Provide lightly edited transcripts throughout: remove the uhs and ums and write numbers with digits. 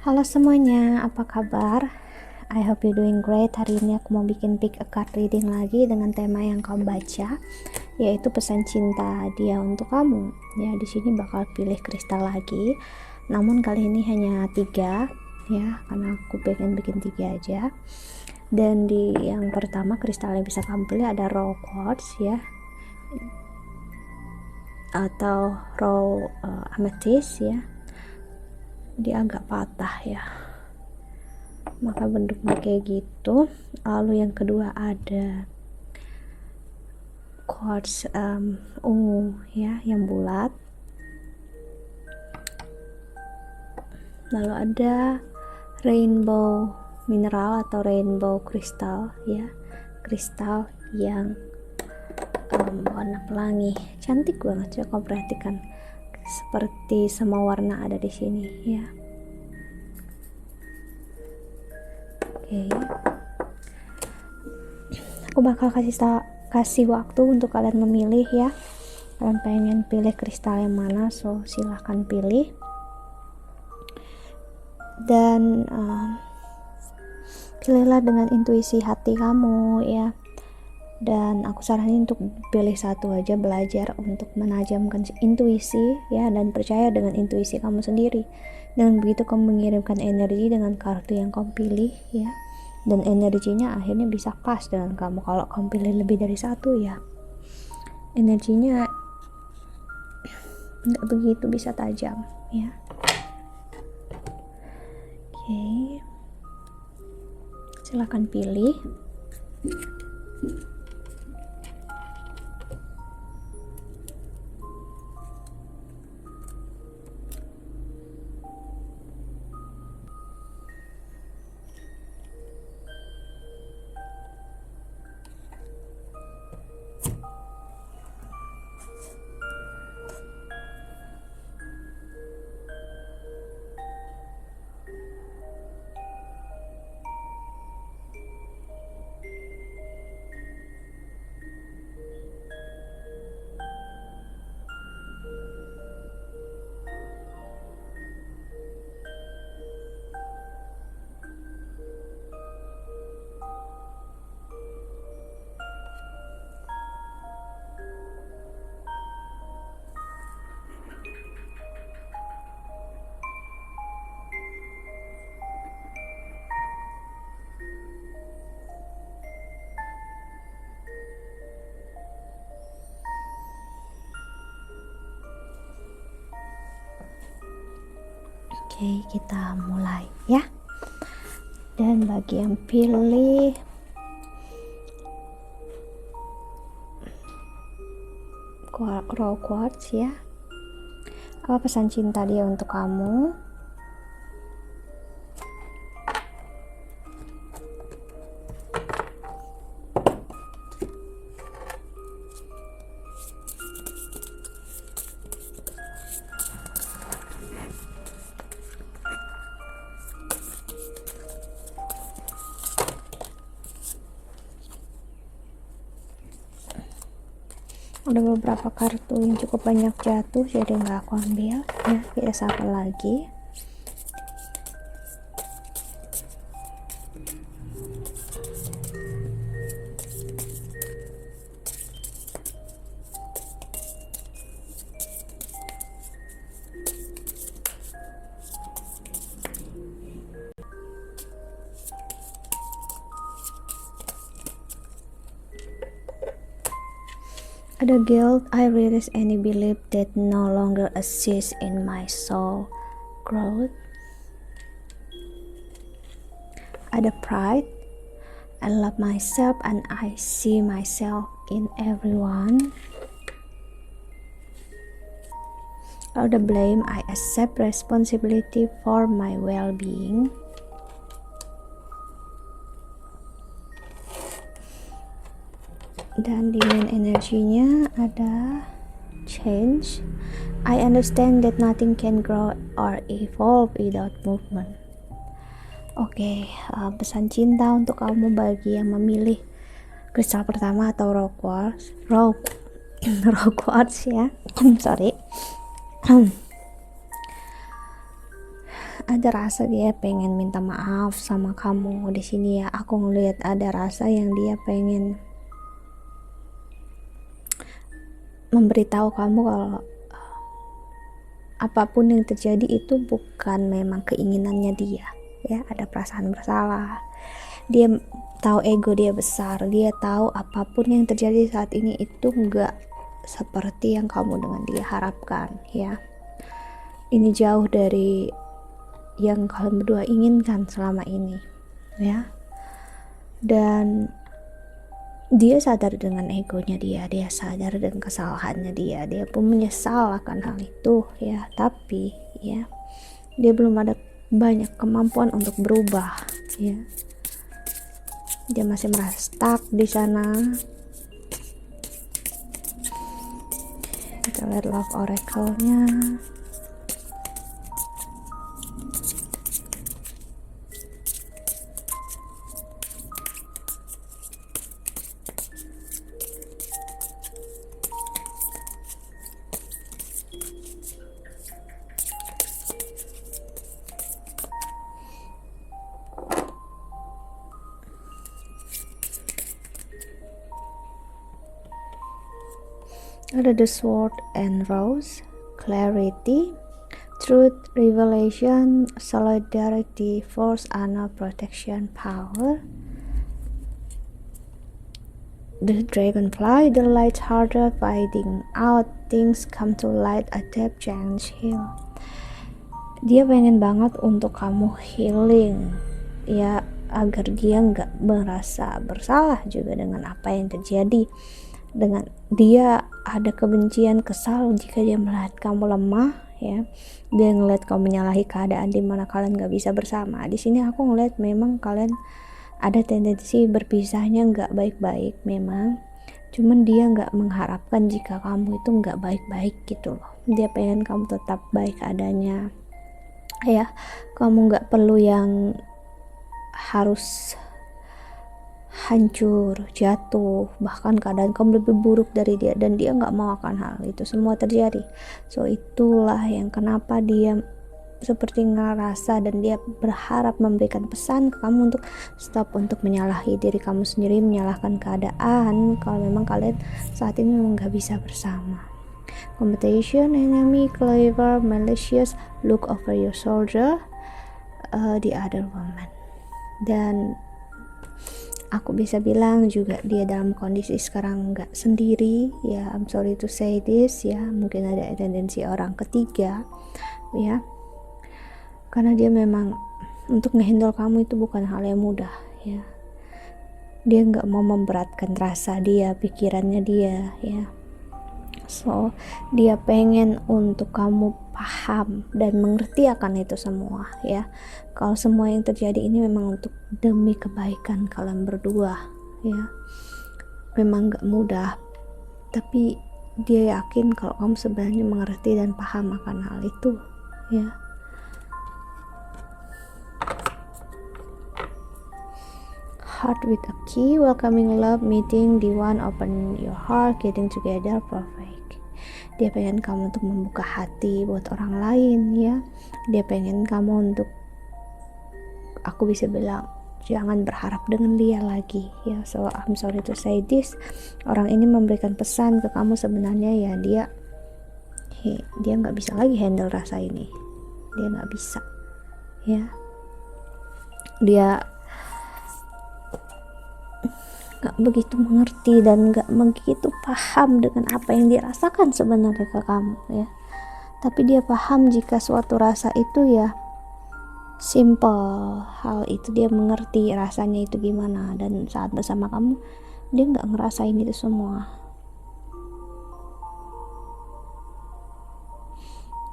Halo semuanya, apa kabar? I hope you doing great. Hari ini aku mau bikin pick a card reading lagi dengan tema yang kamu baca, yaitu pesan cinta dia untuk kamu. Ya, di sini bakal pilih kristal lagi. Namun kali ini hanya 3 ya, karena aku pengen bikin 3 aja. Dan di yang pertama kristal yang bisa kamu pilih ada raw quartz ya, atau raw amethyst ya. Dia agak patah ya, maka bentuknya kayak gitu. Lalu yang kedua ada quartz ungu ya, yang bulat. Lalu ada rainbow mineral atau rainbow kristal ya, kristal yang warna pelangi, cantik banget. Coba kamu perhatikan, seperti semua warna ada di sini ya. Oke, aku bakal kasih waktu untuk kalian memilih ya. Kalian pengen pilih kristal yang mana, so silahkan pilih. Dan pilihlah dengan intuisi hati kamu ya. Dan aku saranin untuk pilih satu aja, belajar untuk menajamkan intuisi ya, dan percaya dengan intuisi kamu sendiri. Dengan begitu kamu mengirimkan energi dengan kartu yang kamu pilih ya, dan energinya akhirnya bisa pas dengan kamu. Kalau kamu pilih lebih dari satu ya, energinya nggak begitu bisa tajam ya. Oke, silakan pilih. Oke, kita mulai ya. Dan bagi yang pilih raw quartz ya, apa pesan cinta dia untuk kamu? Ada beberapa kartu yang cukup banyak jatuh, jadi nggak aku ambil ya. Kita sapa lagi. Ada guilt, I release any belief that no longer assists in my soul growth. Ada pride, I love myself and I see myself in everyone. Ada blame, I accept responsibility for my well-being. Dan di main energinya ada change, I understand that nothing can grow or evolve without movement. Oke, pesan cinta untuk kamu bagi yang memilih kristal pertama atau raw quartz ya. Sorry. ada rasa dia pengen minta maaf sama kamu. Di sini ya aku ngelihat ada rasa yang dia pengen memberitahu kamu kalau apapun yang terjadi itu bukan memang keinginannya dia. Ya, ada perasaan bersalah. Dia tahu ego dia besar, dia tahu apapun yang terjadi saat ini itu enggak seperti yang kamu dengan dia harapkan, ya. Ini jauh dari yang kalian berdua inginkan selama ini, ya. Dan dia sadar dengan egonya dia sadar dengan kesalahannya dia pun menyesal akan hal itu, ya. Tapi ya, dia belum ada banyak kemampuan untuk berubah, ya. Dia masih merasa stuck di sana. Kita lihat love oracle-nya. Ada the sword and rose, clarity, truth, revelation, solidarity, force, honor, protection, power. The dragonfly, the light-hearted, finding out things come to light, adapt, change, heal. Dia pengen banget untuk kamu healing, ya, agar dia nggak merasa bersalah juga dengan apa yang terjadi. Dengan dia ada kebencian, kesal jika dia melihat kamu lemah, ya. Dia ngeliat kamu menyalahi keadaan di mana kalian gak bisa bersama. Di sini aku ngeliat memang kalian ada tendensi berpisahnya gak baik-baik memang. Cuman dia gak mengharapkan jika kamu itu gak baik-baik gitu loh. Dia pengen kamu tetap baik adanya, ya. Kamu gak perlu yang harus hancur, jatuh, bahkan keadaan kamu lebih buruk dari dia, dan dia nggak mau akan hal itu semua terjadi. So itulah yang kenapa dia seperti ngerasa dan dia berharap memberikan pesan ke kamu untuk stop untuk menyalahi diri kamu sendiri, menyalahkan keadaan kalau memang kalian saat ini memang nggak bisa bersama. Competition, enemy, clever, malicious, look over your shoulder, the other woman. Dan aku bisa bilang juga dia dalam kondisi sekarang nggak sendiri, ya. I'm sorry to say this, ya. Mungkin ada tendensi orang ketiga, ya. Karena dia memang untuk ngehandle kamu itu bukan hal yang mudah, ya. Dia nggak mau memberatkan rasa dia, pikirannya dia, ya. So dia pengen untuk kamu paham dan mengerti akan itu semua, ya. Kalau semua yang terjadi ini memang untuk demi kebaikan kalian berdua, ya. Memang gak mudah, tapi dia yakin kalau kamu sebenarnya mengerti dan paham akan hal itu, ya. Heart with a key, welcoming love, meeting the one, open your heart, getting together, perfect. Dia pengen kamu untuk membuka hati buat orang lain, ya. Dia pengen kamu untuk, aku bisa bilang, jangan berharap dengan dia lagi, ya. So I'm sorry to say this, orang ini memberikan pesan ke kamu sebenarnya, ya, dia nggak bisa lagi handle rasa ini, dia nggak bisa, ya. Dia nggak begitu mengerti dan nggak begitu paham dengan apa yang dirasakan sebenarnya ke kamu, ya. Tapi dia paham jika suatu rasa itu, ya, simple hal itu, dia mengerti rasanya itu gimana, dan saat bersama kamu dia nggak ngerasain itu semua,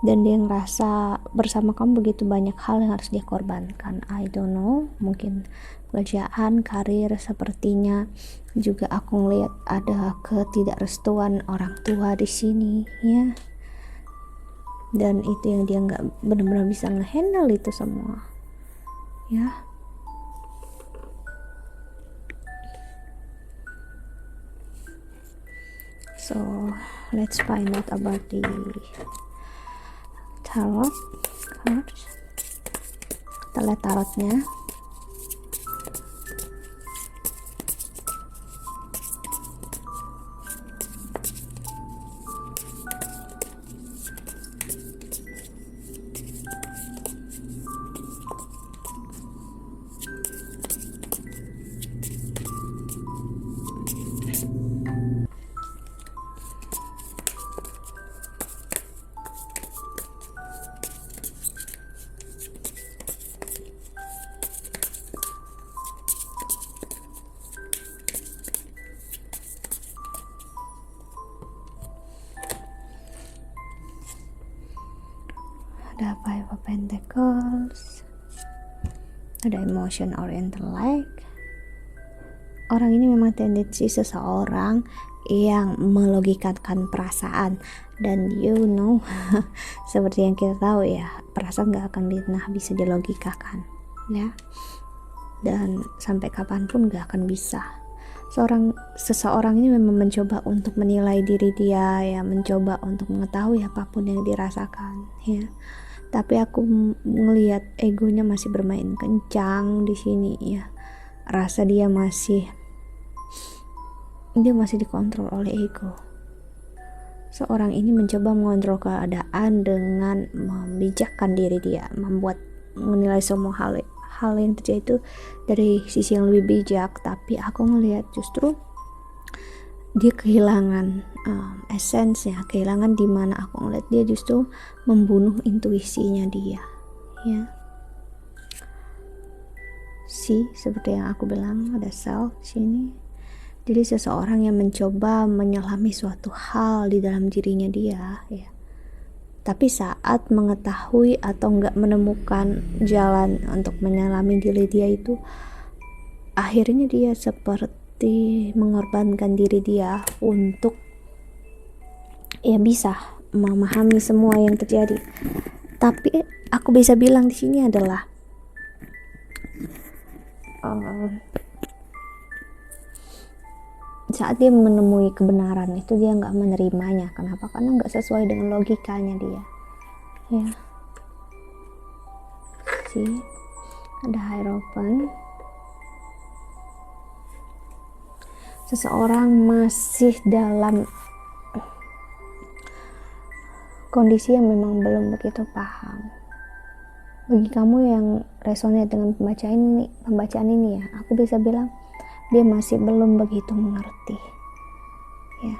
dan dia ngerasa bersama kamu begitu banyak hal yang harus dia korbankan. I don't know, mungkin pekerjaan, karir, sepertinya juga aku ngelihat ada ketidakrestuan orang tua di sini, ya. Dan itu yang dia nggak benar-benar bisa ngehandle itu semua, ya. So let's find out about the tarot cards. Kita lihat tarotnya. Ada Five of Pentacles, ada emotion or intellect. Orang ini memang tendensi seseorang yang melogikakan perasaan, dan seperti yang kita tahu ya, perasaan gak akan pernah bisa dilogikakan ya, dan sampai kapanpun gak akan bisa. Seseorang ini memang mencoba untuk menilai diri dia ya, mencoba untuk mengetahui apapun yang dirasakan ya, tapi aku ngelihat egonya masih bermain kencang di sini ya. Rasa dia masih dikontrol oleh ego. Seorang ini mencoba mengontrol keadaan dengan membijakkan diri dia, menilai semua hal yang terjadi itu dari sisi yang lebih bijak. Tapi aku ngelihat justru dia kehilangan esensnya, kehilangan dimana aku ngelihat dia justru membunuh intuisinya dia ya. Seperti yang aku bilang, ada self sini. Jadi seseorang yang mencoba menyelami suatu hal di dalam dirinya dia ya, tapi saat mengetahui atau nggak menemukan jalan untuk menyelami diri dia itu, akhirnya dia seperti mengorbankan diri dia untuk ya bisa memahami semua yang terjadi. Tapi aku bisa bilang di sini adalah saat dia menemui kebenaran itu dia nggak menerimanya. Kenapa? Karena nggak sesuai dengan logikanya dia ya. Ada Hierophant. Seseorang masih dalam kondisi yang memang belum begitu paham. Bagi kamu yang resonate dengan pembacaan ini ya, aku bisa bilang dia masih belum begitu mengerti ya,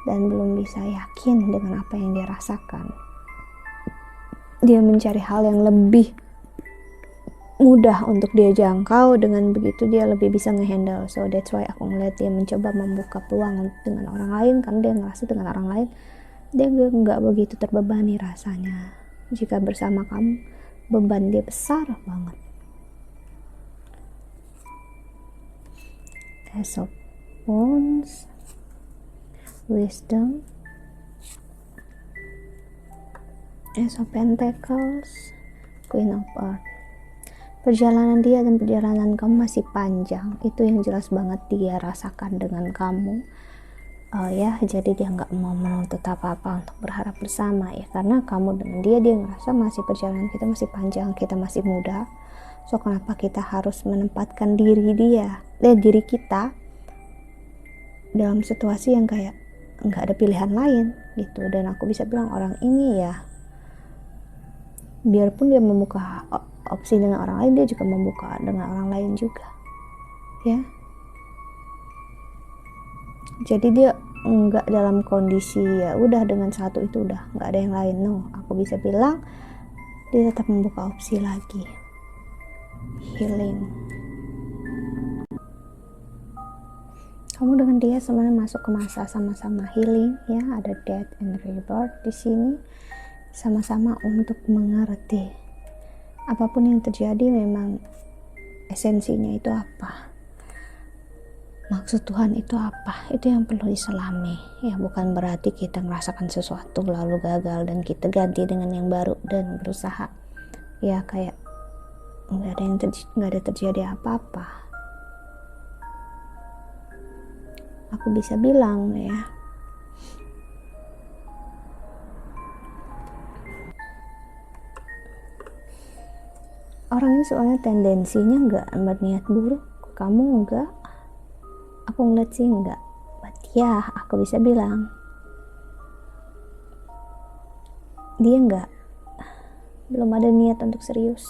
dan belum bisa yakin dengan apa yang dia rasakan. Dia mencari hal yang lebih mudah untuk dia jangkau, dengan begitu dia lebih bisa ngehandle. So that's why aku ngeliat dia mencoba membuka peluang dengan orang lain, karena dia ngerasa dengan orang lain dia nggak begitu terbebani rasanya. Jika bersama kamu, beban dia besar banget. Ace of Wands, Wisdom, Ace of Pentacles, Queen of Earth. Perjalanan dia dan perjalanan kamu masih panjang, itu yang jelas banget dia rasakan dengan kamu ya. Jadi dia nggak mau menuntut apa-apa untuk berharap bersama ya, karena kamu dengan dia ngerasa masih perjalanan kita masih panjang, kita masih muda. So kenapa kita harus menempatkan diri kita dalam situasi yang kayak nggak ada pilihan lain gitu. Dan aku bisa bilang orang ini ya, biarpun dia membuka opsi dengan orang lain, dia juga membuka dengan orang lain juga ya. Jadi dia nggak dalam kondisi ya udah dengan satu itu udah nggak ada yang lain. No, aku bisa bilang dia tetap membuka opsi lagi. Healing. Kamu dengan dia sebenarnya masuk ke masa sama-sama healing ya. Ada death and rebirth di sini, sama-sama untuk mengerti apapun yang terjadi memang esensinya itu apa, maksud Tuhan itu apa, itu yang perlu diselami ya. Bukan berarti kita merasakan sesuatu lalu gagal dan kita ganti dengan yang baru dan berusaha ya kayak nggak ada terjadi apa-apa. Aku bisa bilang ya, Orang ini soalnya tendensinya nggak berniat buruk, kamu enggak, aku ngeliat sih enggak. But ya, aku bisa bilang dia enggak, belum ada niat untuk serius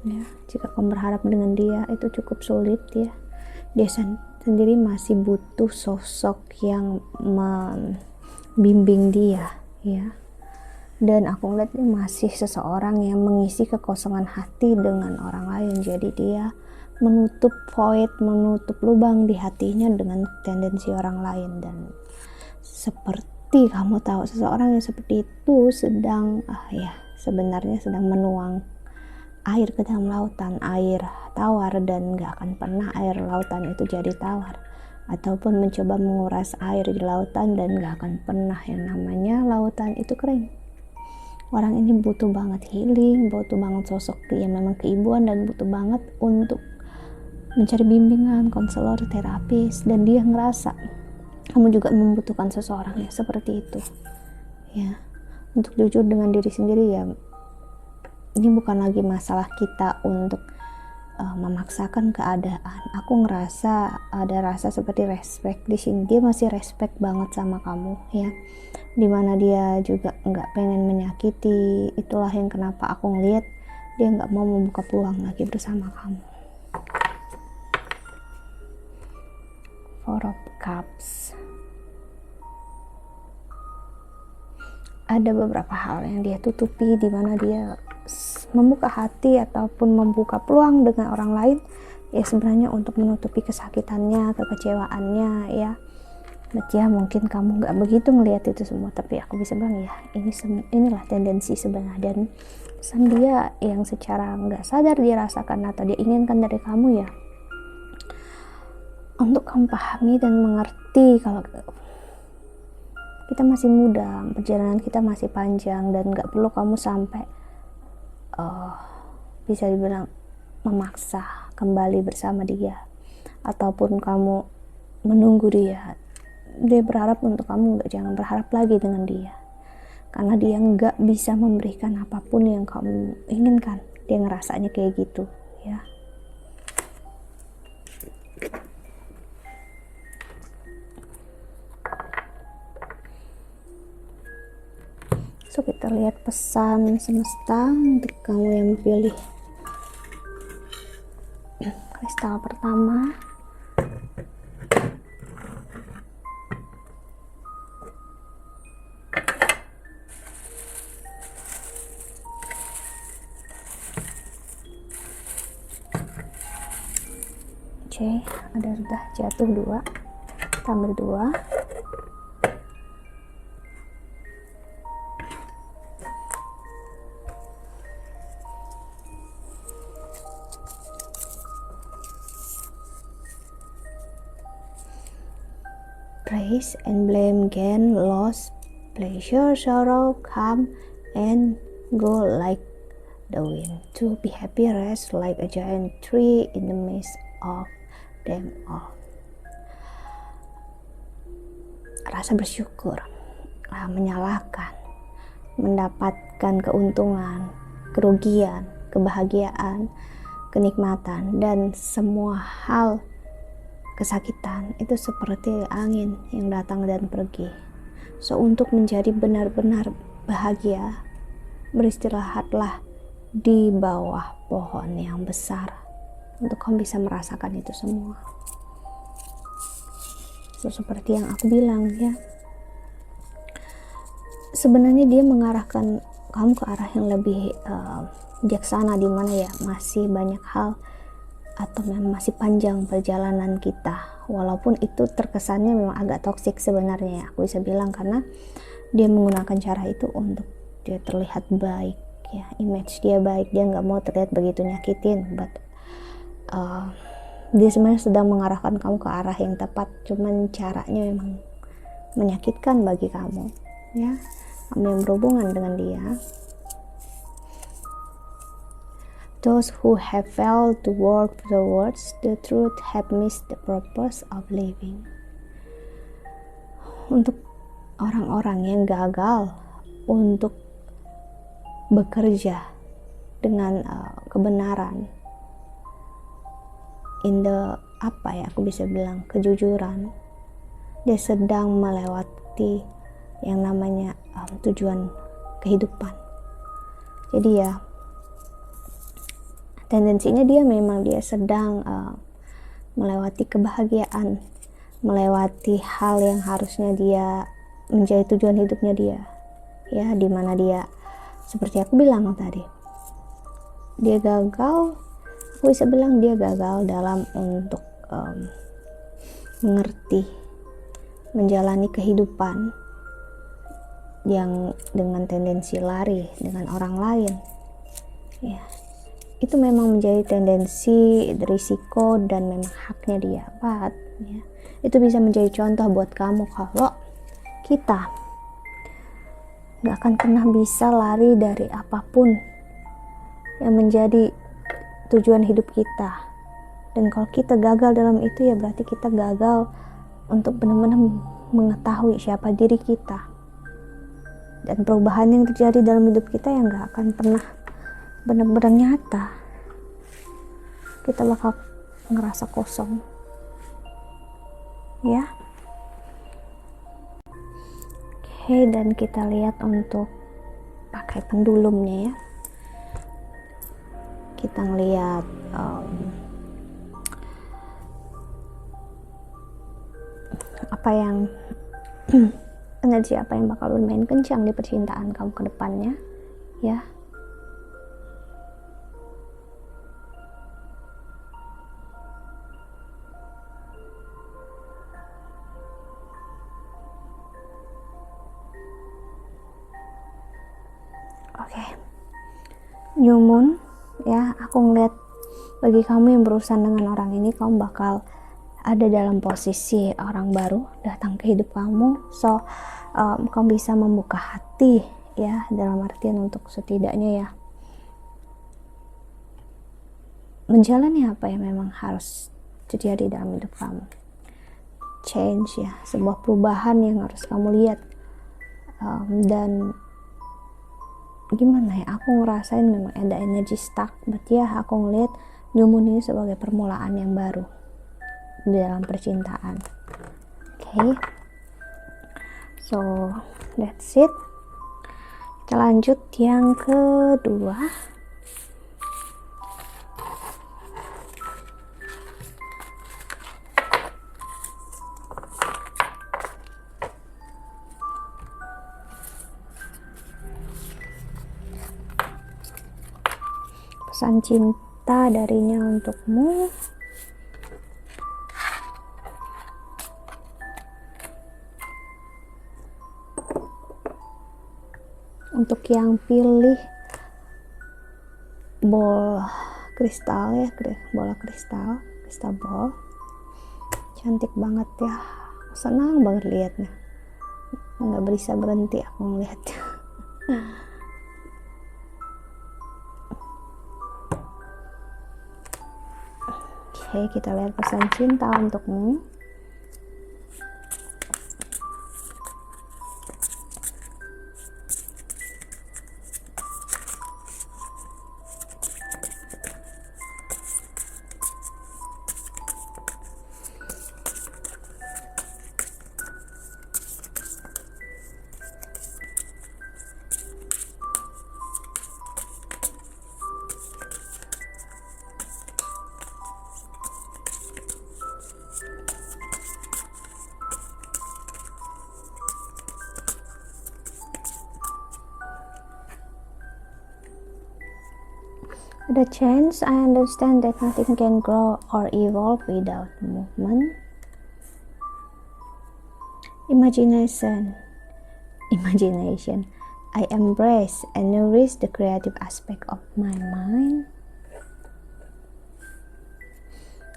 ya. Jika kamu berharap dengan dia, itu cukup sulit ya. Dia sendiri masih butuh sosok yang membimbing dia ya. Dan aku ngeliat dia masih seseorang yang mengisi kekosongan hati dengan orang lain. Jadi dia menutup void, menutup lubang di hatinya dengan tendensi orang lain. Dan seperti kamu tahu, seseorang yang seperti itu sedang sebenarnya sedang menuang air ke dalam lautan, air tawar, dan gak akan pernah air lautan itu jadi tawar. Ataupun mencoba menguras air di lautan, dan gak akan pernah yang namanya lautan itu kering. Orang ini butuh banget healing, butuh banget sosok yang memang keibuan, dan butuh banget untuk mencari bimbingan, konselor, terapis. Dan dia ngerasa kamu juga membutuhkan seseorang yang seperti itu ya. Untuk jujur dengan diri sendiri ya, ini bukan lagi masalah kita untuk memaksakan keadaan. Aku ngerasa ada rasa seperti respect di sini. Dia masih respect banget sama kamu ya, dimana dia juga nggak pengen menyakiti. Itulah yang kenapa aku ngeliat dia nggak mau membuka peluang lagi bersama kamu. Four of Cups. Ada beberapa hal yang dia tutupi, dimana dia membuka hati ataupun membuka peluang dengan orang lain ya, sebenarnya untuk menutupi kesakitannya, kekecewaannya ya. But ya mungkin kamu nggak begitu ngelihat itu semua, tapi aku bisa bilang ya, inilah tendensi sebenarnya. Dan pesan dia yang secara nggak sadar dia rasakan atau dia inginkan dari kamu ya, untuk kamu pahami dan mengerti kalau kita masih muda, perjalanan kita masih panjang, dan gak perlu kamu sampai bisa dibilang memaksa kembali bersama dia, ataupun kamu menunggu dia. Dia berharap untuk kamu jangan berharap lagi dengan dia, karena dia gak bisa memberikan apapun yang kamu inginkan. Dia ngerasanya kayak gitu ya. So kita lihat pesan semesta untuk kamu yang pilih kristal pertama. Oke, ada sudah jatuh 2, tambah 2. Praise and blame, gain, loss, pleasure, sorrow, come and go like the wind. To be happy, rest like a giant tree in the midst of them all. Rasa bersyukur, menyalahkan, mendapatkan keuntungan, kerugian, kebahagiaan, kenikmatan, dan semua hal kesakitan itu seperti angin yang datang dan pergi. So untuk menjadi benar-benar bahagia, beristirahatlah di bawah pohon yang besar untuk kamu bisa merasakan itu semua. So seperti yang aku bilang ya, sebenarnya dia mengarahkan kamu ke arah yang lebih bijaksana, di mana ya masih banyak hal atau memang masih panjang perjalanan kita, walaupun itu terkesannya memang agak toksik sebenarnya ya, aku bisa bilang, karena dia menggunakan cara itu untuk dia terlihat baik ya, image dia baik, dia nggak mau terlihat begitu nyakitin, but dia sebenarnya sedang mengarahkan kamu ke arah yang tepat, cuman caranya memang menyakitkan bagi kamu ya, kamu yang berhubungan dengan dia. Those who have failed to work towards the truth have missed the purpose of living. Untuk orang-orang yang gagal untuk bekerja dengan kebenaran, aku bisa bilang kejujuran. Dia sedang melewati yang namanya tujuan kehidupan. Jadi ya, tendensinya dia sedang melewati kebahagiaan, melewati hal yang harusnya dia menjadi tujuan hidupnya dia, ya, dimana dia, seperti aku bilang tadi, dia gagal. Aku bisa bilang dia gagal dalam untuk mengerti, menjalani kehidupan yang dengan tendensi lari dengan orang lain. Ya, itu memang menjadi tendensi, risiko, dan memang haknya dia. Ya, itu bisa menjadi contoh buat kamu kalau kita gak akan pernah bisa lari dari apapun yang menjadi tujuan hidup kita. Dan kalau kita gagal dalam itu, ya berarti kita gagal untuk benar-benar mengetahui siapa diri kita. Dan perubahan yang terjadi dalam hidup kita yang gak akan pernah benar-benar nyata. Kita bakal ngerasa kosong, ya. Oke, dan kita lihat untuk pakai pendulumnya, ya. Kita ngelihat apa yang energi apa yang bakal lumayan kencang di percintaan kamu ke depannya, ya. Oke. New Moon, ya, aku ngeliat bagi kamu yang berurusan dengan orang ini, kamu bakal ada dalam posisi orang baru datang ke hidup kamu. So kamu bisa membuka hati, ya, dalam artian untuk setidaknya ya menjalani apa yang memang harus terjadi dalam hidup kamu. Change, ya, sebuah perubahan yang harus kamu lihat. Dan gimana ya, aku ngerasain memang ada energi stuck, but ya aku ngeliat New Moon ini sebagai permulaan yang baru di dalam percintaan. Okay, so that's it. Kita lanjut yang kedua. Pesan cinta darinya untukmu. Untuk yang pilih bola kristal, ya, bola kristal ball, cantik banget ya, senang banget liatnya, nggak bisa berhenti aku ngeliatnya. Oke, kita lihat pesan cinta untukmu. The chance, I understand that nothing can grow or evolve without movement. Imagination, I embrace and nourish the creative aspect of my mind.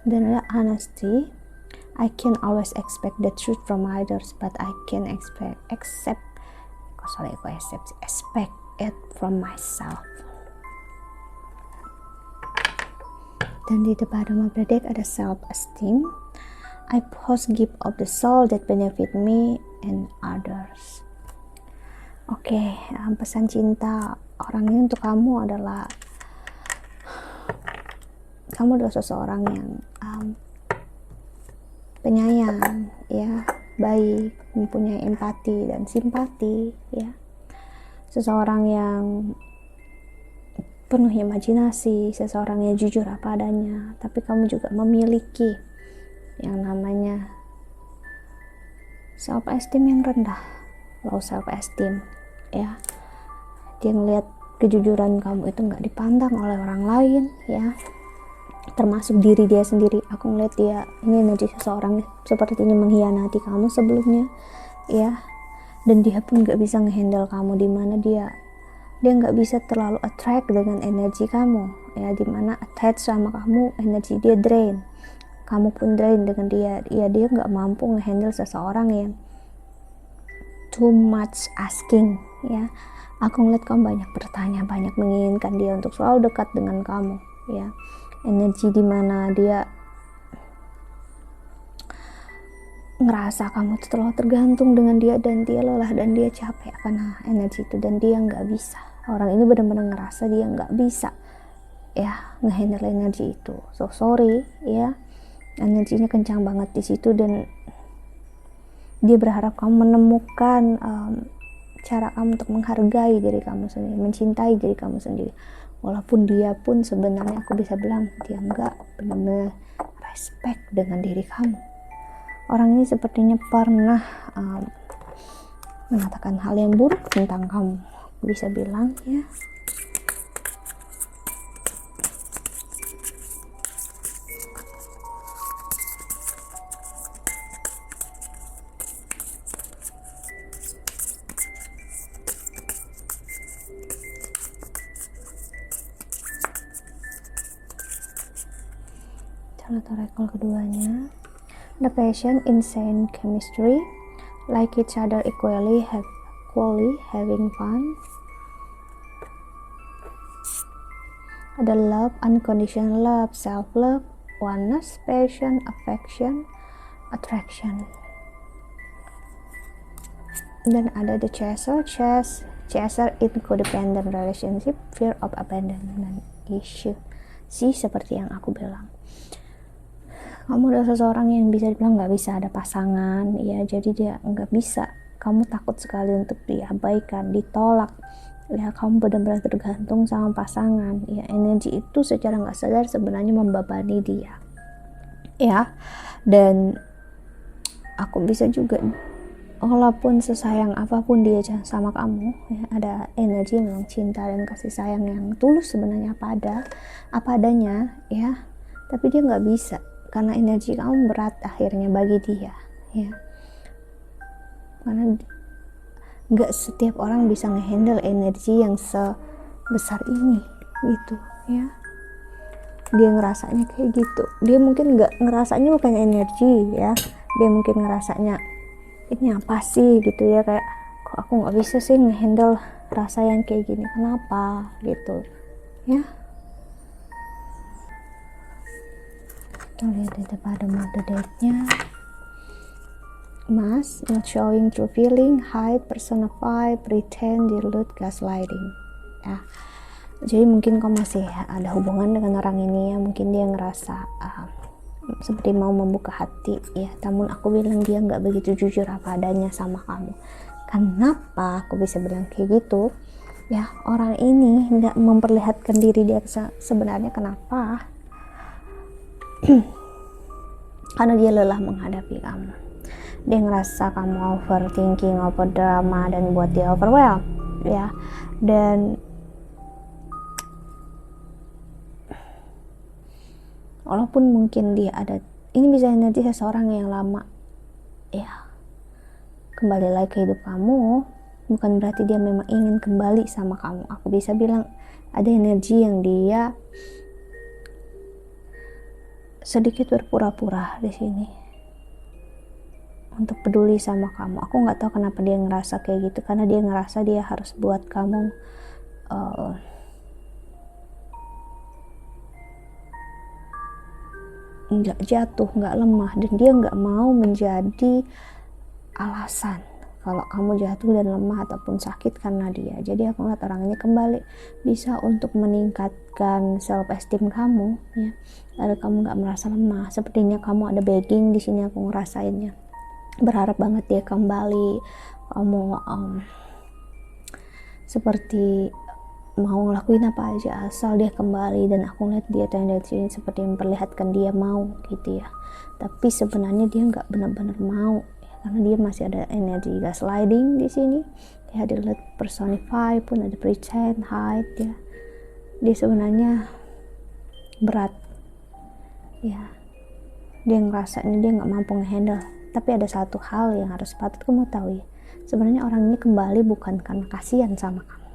Then ada honesty, I can always expect the truth from others, but I can expect it from myself. Dan di bottom of the deck ada self-esteem. I post gift of the soul that benefit me and others. Oke, pesan cinta orang ini untuk kamu adalah kamu adalah seseorang yang penyayang, ya, baik, mempunyai empati dan simpati, ya, seseorang yang penuh imajinasi, seseorang yang jujur apa adanya. Tapi kamu juga memiliki yang namanya self esteem yang rendah, low self esteem, ya. Dia ngelihat kejujuran kamu itu nggak dipandang oleh orang lain, ya, termasuk diri dia sendiri. Aku ngeliat dia, ini energi seseorang seperti ini mengkhianati kamu sebelumnya, ya, dan dia pun nggak bisa ngehandle kamu, dimana dia nggak bisa terlalu attract dengan energi kamu, ya, dimana attach sama kamu, energi dia drain, kamu pun drain dengan dia, ya, dia nggak mampu ngehandle seseorang yang too much asking, ya. Aku ngeliat kamu banyak bertanya, banyak menginginkan dia untuk selalu dekat dengan kamu, ya, energi dimana dia ngerasa kamu terlalu tergantung dengan dia, dan dia lelah dan dia capek karena energi itu, dan dia nggak bisa, orang ini benar-benar ngerasa dia nggak bisa, ya, ngehandle energi itu. So sorry, ya, energinya kencang banget di situ, dan dia berharap kamu menemukan cara kamu untuk menghargai diri kamu sendiri, mencintai diri kamu sendiri, walaupun dia pun sebenarnya aku bisa bilang dia nggak benar-benar respect dengan diri kamu. Orang ini sepertinya pernah mengatakan hal yang buruk tentang kamu, aku bisa bilang, ya. Charlotte Oracle keduanya, the passion, insane chemistry, like each other equally, having fun. Ada love, unconditional love, self love, oneness, passion, affection, attraction. Dan ada the chaser in codependent relationship, fear of abandonment issue. Sih, seperti yang aku bilang, kamu adalah seseorang yang bisa dibilang nggak bisa ada pasangan, ya, jadi dia nggak bisa, kamu takut sekali untuk diabaikan, ditolak, ya, kamu benar-benar tergantung sama pasangan, ya, energi itu secara nggak sadar sebenarnya membebani dia, ya. Dan aku bisa juga, walaupun sesayang apapun dia sama kamu, ya, ada energi memang cinta dan kasih sayang yang tulus sebenarnya, apa adanya, ya, tapi dia nggak bisa karena energi kamu berat akhirnya bagi dia, ya, karena nggak setiap orang bisa ngehandle energi yang sebesar ini, gitu, ya. Dia ngerasanya kayak gitu, dia mungkin nggak ngerasanya bukan energi, ya, dia mungkin ngerasanya ini apa sih, gitu, ya, kayak kok aku nggak bisa sih ngehandle rasa yang kayak gini, kenapa, gitu, ya. Kita lihat itu pada mode date-nya. Mask, not showing true feeling, hide, personify, pretend, dilute, gaslighting, ya. Jadi mungkin kau masih ada hubungan dengan orang ini, ya, mungkin dia ngerasa seperti mau membuka hati, ya, namun aku bilang dia nggak begitu jujur apa adanya sama kamu. Kenapa aku bisa bilang kayak gitu, ya, orang ini nggak memperlihatkan diri dia sebenarnya, kenapa? Karena dia lelah menghadapi kamu, dia ngerasa kamu overthinking, over drama, dan buat dia overwhelmed, ya. Dan walaupun mungkin dia ada, ini bisa energi seseorang yang lama, ya, kembali lagi ke hidup kamu, bukan berarti dia memang ingin kembali sama kamu. Aku bisa bilang ada energi yang dia sedikit berpura-pura di sini untuk peduli sama kamu. Aku nggak tahu kenapa dia ngerasa kayak gitu, karena dia ngerasa dia harus buat kamu nggak jatuh, nggak lemah, dan dia nggak mau menjadi alasan kalau kamu jatuh dan lemah ataupun sakit karena dia. Jadi aku ngeliat orang ini kembali bisa untuk meningkatkan self esteem kamu, ya, agar kamu nggak merasa lemah. Sepertinya kamu ada begging di sini, aku ngerasainnya, berharap banget dia kembali. Kamu seperti mau ngelakuin apa aja asal dia kembali, dan aku lihat dia tendensi ini seperti memperlihatkan dia mau gitu ya, tapi sebenarnya dia nggak benar-benar mau ya, karena dia masih ada energi gaslighting di sini ya. Dia lihat personify pun ada pretend, hide ya, dia sebenarnya berat ya, dia ngerasa ini dia nggak mampu ngehandle. Tapi ada satu hal yang harus patut kamu tahu ya, sebenarnya orang ini kembali bukan karena kasihan sama kamu,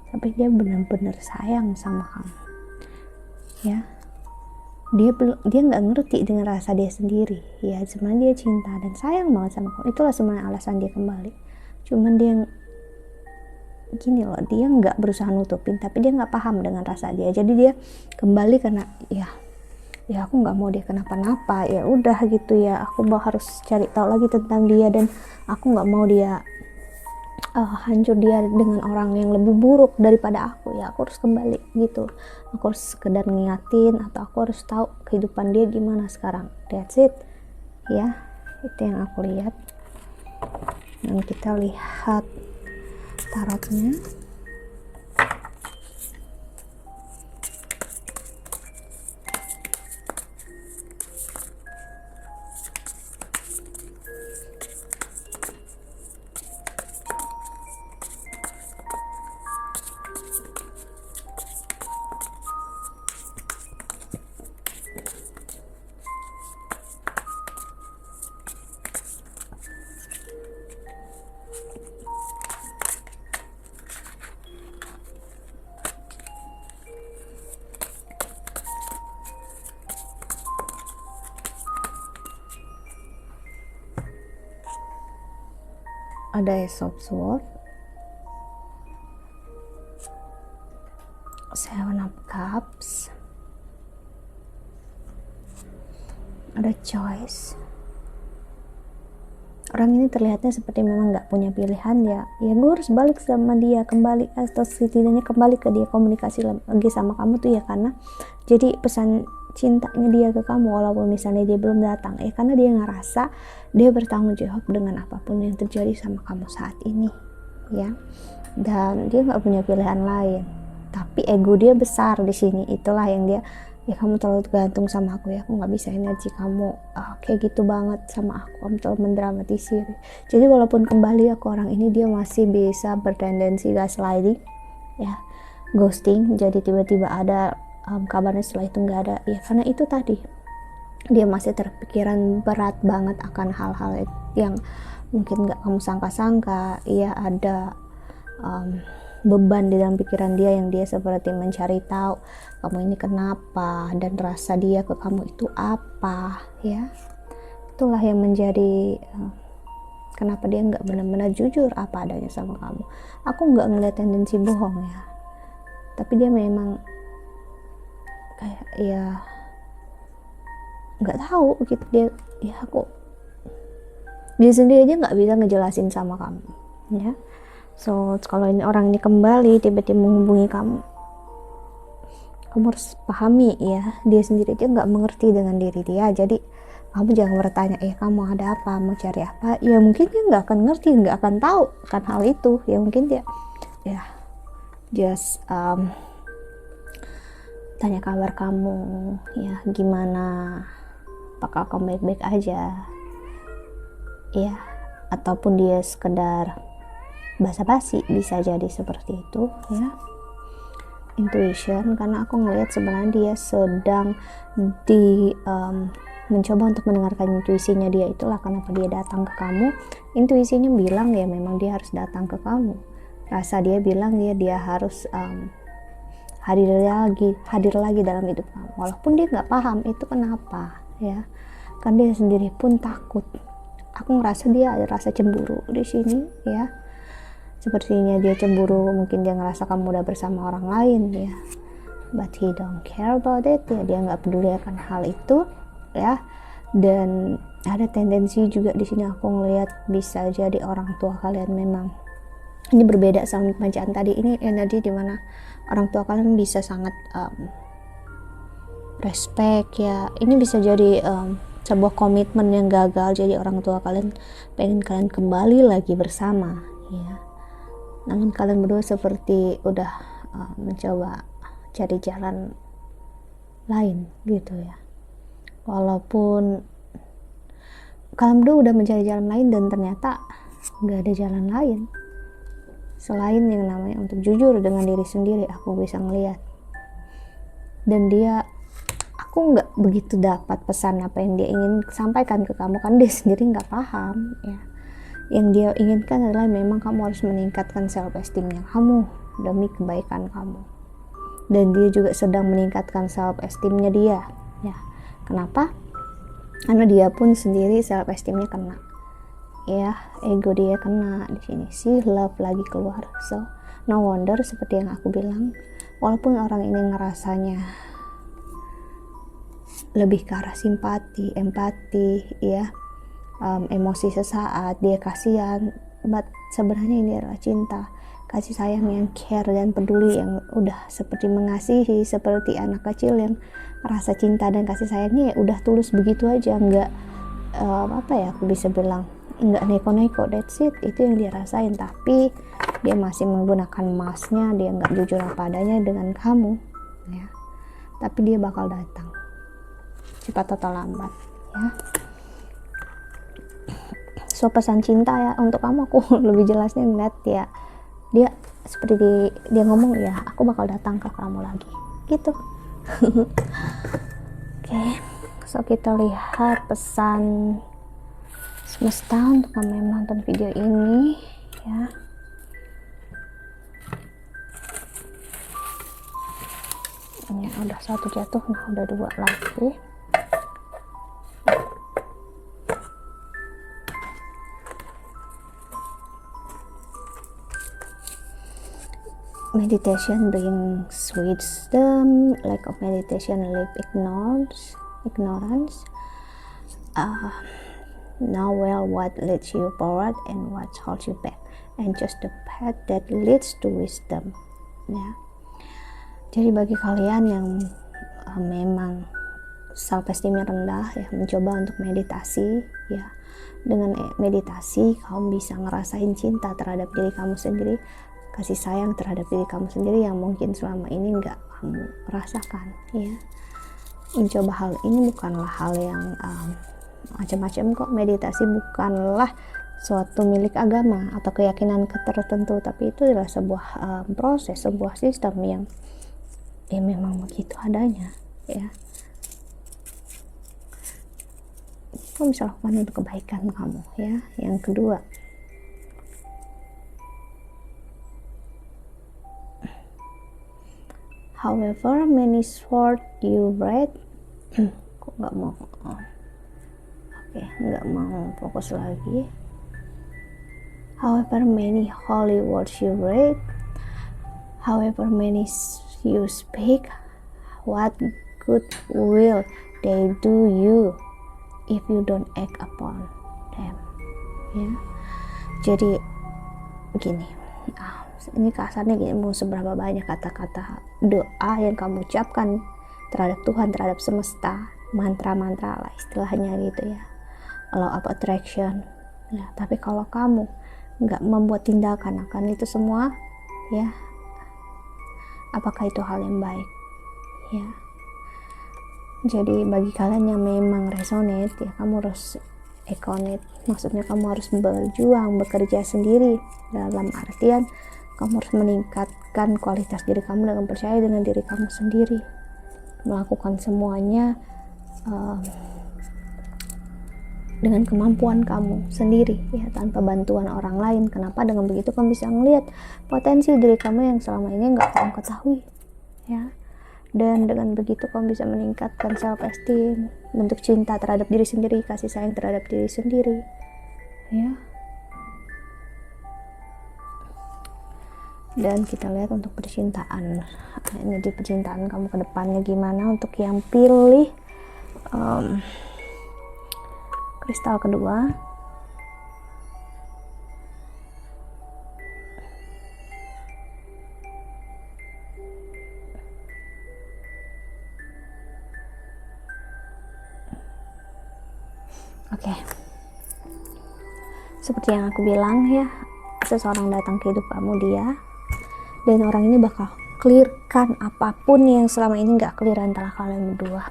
tapi dia benar-benar sayang sama kamu ya. Dia nggak ngerti dengan rasa dia sendiri ya, sebenarnya dia cinta dan sayang banget sama kamu. Itulah sebenarnya alasan dia kembali. Cuman dia gini loh, dia nggak berusaha nutupin, tapi dia nggak paham dengan rasa dia. Jadi dia kembali karena ya aku nggak mau dia kenapa-napa, ya udah gitu ya, aku harus cari tahu lagi tentang dia, dan aku nggak mau dia hancur dia dengan orang yang lebih buruk daripada aku ya. Aku harus kembali gitu, aku harus sekedar ngingatin, atau aku harus tahu kehidupan dia gimana sekarang. That's it ya, itu yang aku lihat. Dan kita lihat tarotnya. Ada Ace of Swords, Seven of Cups, ada Choice. Orang ini terlihatnya seperti memang nggak punya pilihan ya. Ya gue harus balik sama dia, kembali atau setidaknya kembali ke dia, komunikasi lagi sama kamu tuh ya, karena jadi pesan cintanya dia ke kamu walaupun misalnya dia belum datang ya, karena dia ngerasa dia bertanggung jawab dengan apapun yang terjadi sama kamu saat ini ya, dan dia nggak punya pilihan lain. Tapi ego dia besar di sini, itulah yang dia ya, kamu terlalu tergantung sama aku ya, aku nggak bisa energi kamu kayak gitu banget sama aku, kamu terlalu mendramatisir. Jadi walaupun kembali aku, orang ini dia masih bisa bertendensi gaslighting ya, ghosting. Jadi tiba-tiba ada kabarnya, setelah itu nggak ada ya, karena itu tadi dia masih terpikiran berat banget akan hal-hal yang mungkin nggak kamu sangka-sangka ya. Ada beban di dalam pikiran dia yang dia seperti mencari tahu kamu ini kenapa, dan rasa dia ke kamu itu apa ya. Itulah yang menjadi kenapa dia nggak benar-benar jujur apa adanya sama kamu. Aku nggak ngeliat tendensi bohong ya, tapi dia memang kayak ya nggak tahu gitu, dia ya dia sendiri aja nggak bisa ngejelasin sama kamu ya. So kalau ini orang ini kembali tiba-tiba menghubungi kamu, kamu harus pahami ya, dia sendiri aja nggak mengerti dengan diri dia. Jadi kamu jangan bertanya kamu ada apa, mau cari apa ya, mungkin dia nggak akan ngerti, nggak akan tahu kan hal itu ya. Mungkin dia ya just tanya kabar kamu ya, gimana, apakah kamu baik-baik aja ya, ataupun dia sekedar basa-basi, bisa jadi seperti itu ya. Intuition, karena aku ngelihat sebenarnya dia sedang mencoba untuk mendengarkan intuisinya dia. Itulah kenapa dia datang ke kamu. Intuisinya bilang ya memang dia harus datang ke kamu, rasa dia bilang ya dia harus hadir lagi dalam hidup kamu, walaupun dia nggak paham itu kenapa ya, kan dia sendiri pun takut. Aku ngerasa dia ada rasa cemburu di sini ya. Sepertinya dia cemburu, mungkin dia ngerasa kamu udah bersama orang lain ya, but he don't care about it ya, dia nggak peduli akan hal itu ya. Dan ada tendensi juga di sini aku ngelihat bisa jadi orang tua kalian memang ini berbeda sama bacaan tadi. Ini energi dimana orang tua kalian bisa sangat respect ya. Ini bisa jadi sebuah komitmen yang gagal, jadi orang tua kalian pengen kalian kembali lagi bersama ya. Namun kalian berdua seperti udah mencoba cari jalan lain gitu ya. Walaupun kalian berdua udah mencari jalan lain dan ternyata nggak ada jalan lain selain yang namanya untuk jujur dengan diri sendiri. Aku bisa ngelihat, dan aku nggak begitu dapat pesan apa yang dia ingin sampaikan ke kamu, kan dia sendiri nggak paham ya. Yang dia inginkan adalah memang kamu harus meningkatkan self esteemnya kamu demi kebaikan kamu, dan dia juga sedang meningkatkan self esteemnya dia ya. Kenapa? Karena dia pun sendiri self esteemnya kena ya, ego dia kena di sini, si love lagi keluar. So no wonder seperti yang aku bilang, walaupun orang ini ngerasanya lebih ke arah simpati, empati ya, emosi sesaat, dia kasihan, but sebenarnya ini adalah cinta, kasih sayang yang care dan peduli, yang udah seperti mengasihi seperti anak kecil yang rasa cinta dan kasih sayangnya ya udah tulus begitu aja, nggak apa ya, aku bisa bilang nggak neko-neko, that's it, itu yang dia rasain. Tapi dia masih menggunakan masknya, dia nggak jujur apa adanya dengan kamu ya. Tapi dia bakal datang cepat atau lambat ya. So pesan cinta ya untuk kamu, aku lebih jelasnya ngeliat ya, dia seperti dia ngomong ya, aku bakal datang ke kamu lagi gitu. Oke, so kita lihat pesan semesta untuk kamu yang nonton video ini ya. Ini udah satu jatuh, nah udah dua lagi. Meditation brings wisdom, lack of meditation leaves ignorance. Know well what leads you forward and what holds you back, and choose the path that leads to wisdom ya. Jadi bagi kalian yang memang self esteemnya rendah ya, mencoba untuk meditasi ya. Dengan meditasi kamu bisa ngerasain cinta terhadap diri kamu sendiri, kasih sayang terhadap diri kamu sendiri yang mungkin selama ini nggak kamu rasakan ya. Mencoba hal ini bukanlah hal yang macam-macam kok. Meditasi bukanlah suatu milik agama atau keyakinan tertentu, tapi itu adalah sebuah proses, sebuah sistem yang memang begitu adanya ya. Kamu bisa lakukan untuk kebaikan kamu ya. Yang kedua, however many swords you read, kok nggak mau, nggak mau fokus lagi. However many holy words you read, however many you speak, what good will they do you if you don't act upon them ya. Jadi begini, ini kasarnya gini, mau seberapa banyak kata-kata doa yang kamu ucapkan terhadap Tuhan, terhadap semesta, mantra-mantra lah istilahnya gitu ya, law of attraction ya, tapi kalau kamu nggak membuat tindakan akan itu semua ya, apakah itu hal yang baik ya. Jadi bagi kalian yang memang resonate ya, kamu harus ekonit, maksudnya kamu harus berjuang, bekerja sendiri, dalam artian kamu harus meningkatkan kualitas diri kamu dengan percaya dengan diri kamu sendiri, melakukan semuanya dengan kemampuan kamu sendiri ya, tanpa bantuan orang lain. Kenapa? Dengan begitu kamu bisa melihat potensi diri kamu yang selama ini nggak kamu ketahui ya, dan dengan begitu kamu bisa meningkatkan self esteem, bentuk cinta terhadap diri sendiri, kasih sayang terhadap diri sendiri ya. Dan kita lihat untuk percintaan, ini di percintaan kamu ke depannya gimana. Untuk yang pilih kristal kedua. Oke. Seperti yang aku bilang ya, seseorang datang ke hidup kamu dan orang ini bakal clearkan apapun yang selama ini nggak clear antara kalian berdua.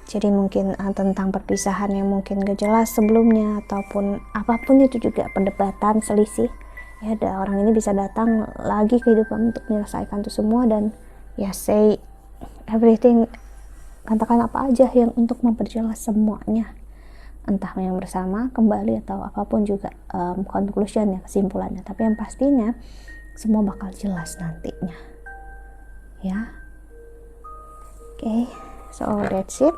Jadi mungkin tentang perpisahan yang mungkin gak jelas sebelumnya, ataupun apapun itu juga, perdebatan, selisih ya, ada orang ini bisa datang lagi ke hidup kamu untuk menyelesaikan itu semua dan ya say everything, katakan apa aja yang untuk memperjelas semuanya, entah yang bersama kembali atau apapun juga conclusion ya, kesimpulannya. Tapi yang pastinya semua bakal jelas nantinya ya. Oke, so that's it.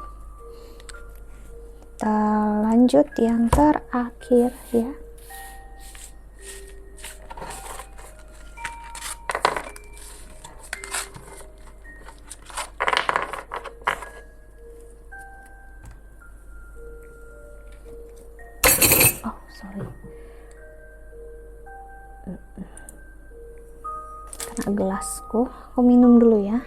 Kita lanjut yang terakhir ya. Oh sorry, karena gelasku, aku minum dulu ya.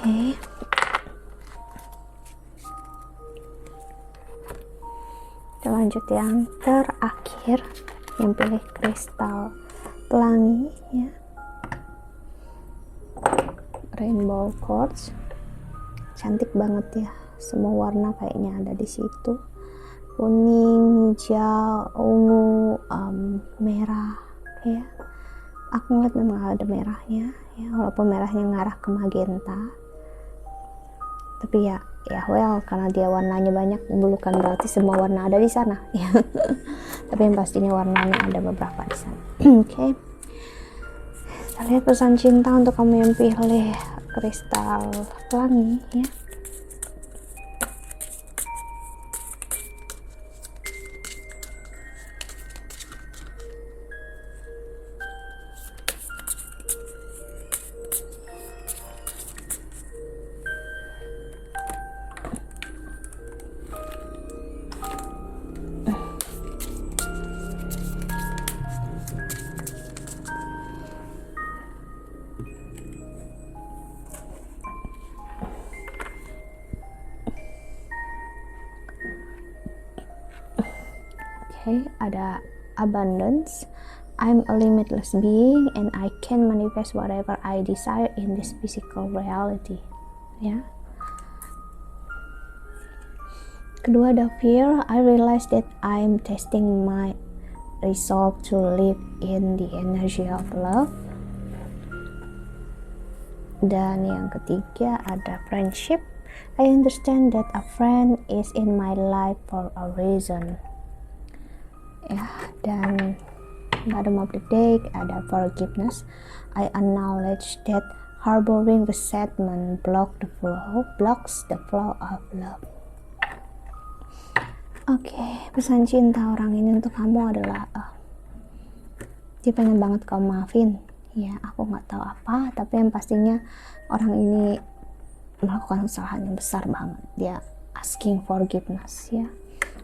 Oke. Kita lanjut yang terakhir, yang pilih kristal pelangi ya, rainbow quartz. Cantik banget ya, semua warna kayaknya ada di situ, kuning, hijau, ungu, merah ya. Aku ngeliat memang ada merahnya ya, walaupun merahnya ngarah ke magenta, tapi ya well, karena dia warnanya banyak bukan berarti semua warna ada di sana ya. Tapi yang pastinya warnanya ada beberapa di sana. Oke. Kita lihat pesan cinta untuk kamu yang pilih kristal pelangi ya. Okay, ada abundance. I'm a limitless being and I can manifest whatever I desire in this physical reality. Ya. Kedua ada fear. I realize that I'm testing my resolve to live in the energy of love. Dan yang ketiga ada friendship. I understand that a friend is in my life for a reason. Ya, dan bottom of the deck ada forgiveness. I acknowledge that harboring resentment blocks the flow of love. Oke, pesan cinta orang ini untuk kamu adalah dia pengen banget kamu maafin. Ya, aku nggak tahu apa, tapi yang pastinya orang ini melakukan kesalahan yang besar banget. Dia asking forgiveness ya.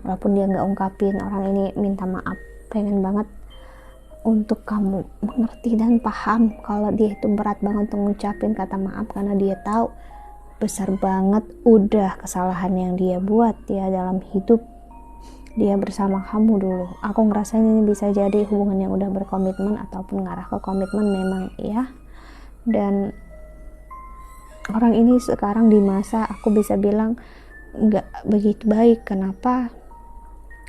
Walaupun dia nggak ungkapin, orang ini minta maaf, pengen banget untuk kamu mengerti dan paham kalau dia itu berat banget untuk ngucapin kata maaf, karena dia tahu besar banget udah kesalahan yang dia buat ya dalam hidup dia bersama kamu dulu. Aku ngerasain ini bisa jadi hubungan yang udah berkomitmen ataupun ngarah ke komitmen memang ya. Dan orang ini sekarang di masa aku bisa bilang nggak begitu baik. Kenapa?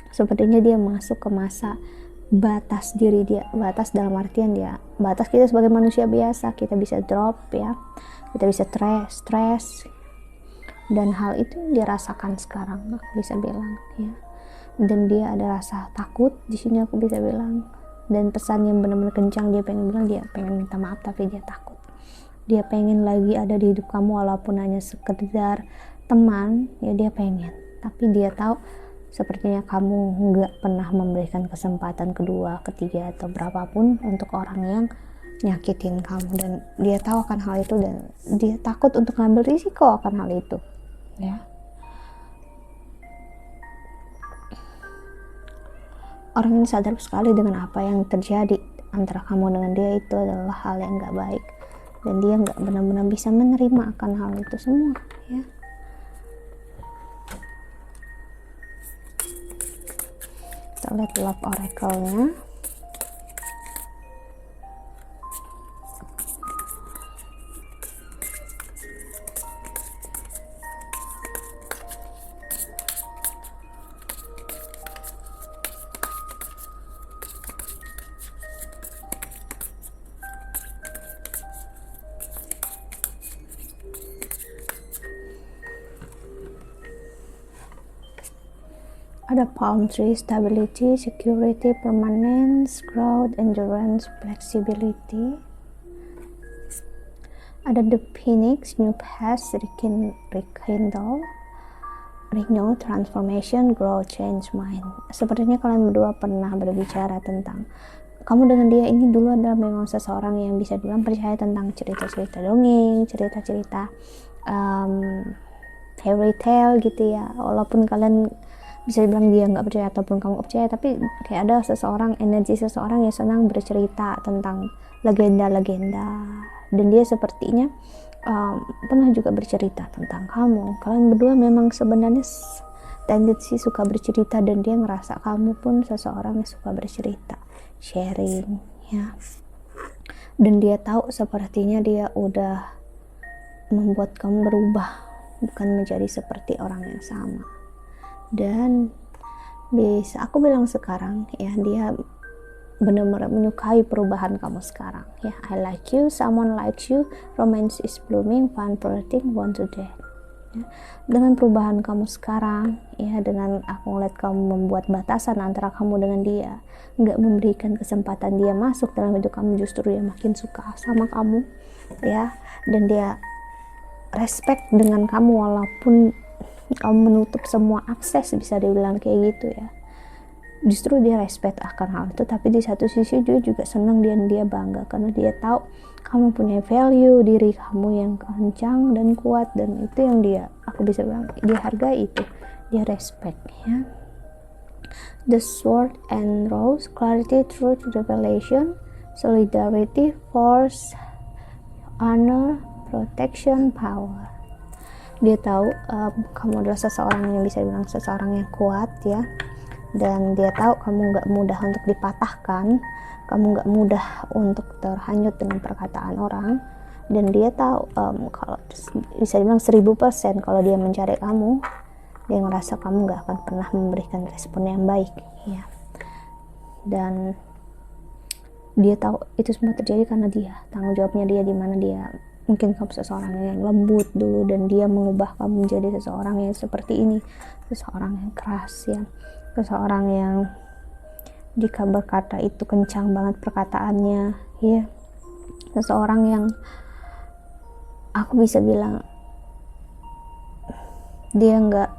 Sepertinya dia masuk ke masa batas diri dia, batas dalam artian dia, batas kita sebagai manusia biasa, kita bisa drop ya, kita bisa stres, dan hal itu yang dia rasakan sekarang, aku bisa bilang ya. Dan dia ada rasa takut di sini, aku bisa bilang dan pesan yang benar-benar kencang. Dia pengen bilang, dia pengen minta maaf tapi dia takut. Dia pengen lagi ada di hidup kamu walaupun hanya sekedar teman, ya dia pengen. Tapi dia tahu sepertinya kamu nggak pernah memberikan kesempatan kedua, ketiga, atau berapapun untuk orang yang nyakitin kamu, dan dia tahu akan hal itu dan dia takut untuk ngambil risiko akan hal itu, ya. Orang ini sadar sekali dengan apa yang terjadi antara kamu dengan dia itu adalah hal yang nggak baik, dan dia nggak benar-benar bisa menerima akan hal itu semua, ya. Kita lihat love oracle-nya. Ada palm tree, stability, security, permanence, growth, endurance, flexibility. Ada the phoenix, new path, rekindle, renew, transformation, grow, change mind. Sepertinya kalian berdua pernah berbicara tentang kamu dengan dia ini dulu adalah memang seseorang yang bisa dibilang percaya tentang cerita-cerita dongeng, cerita-cerita fairy tale gitu ya. Walaupun kalian bisa dibilang dia nggak percaya ataupun kamu percaya, tapi kayak ada seseorang, energi seseorang yang senang bercerita tentang legenda-legenda, dan dia sepertinya pernah juga bercerita tentang kamu. Kalian berdua memang sebenarnya tendensi suka bercerita, dan dia ngerasa kamu pun seseorang yang suka bercerita, sharing, ya. Dan dia tahu sepertinya dia udah membuat kamu berubah, bukan menjadi seperti orang yang sama. Dan bisa aku bilang sekarang, ya, dia benar-benar menyukai perubahan kamu sekarang, ya. I like you, someone likes you, romance is blooming, fun flirting, want to date, ya. Dengan perubahan kamu sekarang, ya, dengan aku ngeliat kamu membuat batasan antara kamu dengan dia, nggak memberikan kesempatan dia masuk dalam hidup kamu, justru dia makin suka sama kamu, ya. Dan dia respect dengan kamu walaupun kamu menutup semua akses, bisa dibilang kayak gitu, ya. Justru dia respect akan hal itu, tapi di satu sisi dia juga senang dan dia bangga karena dia tahu kamu punya value diri kamu yang kencang dan kuat, dan itu yang aku bisa bilang dia hargai, itu dia respect, ya. The sword and rose, clarity, truth, revelation, solidarity, force, honor, protection, power. Dia tahu kamu adalah seseorang yang bisa dibilang seseorang yang kuat, ya, dan dia tahu kamu nggak mudah untuk dipatahkan, kamu nggak mudah untuk terhanyut dengan perkataan orang, dan dia tahu kalau bisa dibilang 1000% kalau dia mencari kamu, dia ngerasa kamu nggak akan pernah memberikan respon yang baik, ya. Dan dia tahu itu semua terjadi karena dia, tanggung jawabnya dia di mana. Dia mungkin kamu seseorang yang lembut dulu, dan dia mengubah kamu menjadi seseorang yang seperti ini, seseorang yang keras, ya, seseorang yang jika berkata itu kencang banget perkataannya, ya, seseorang yang aku bisa bilang dia nggak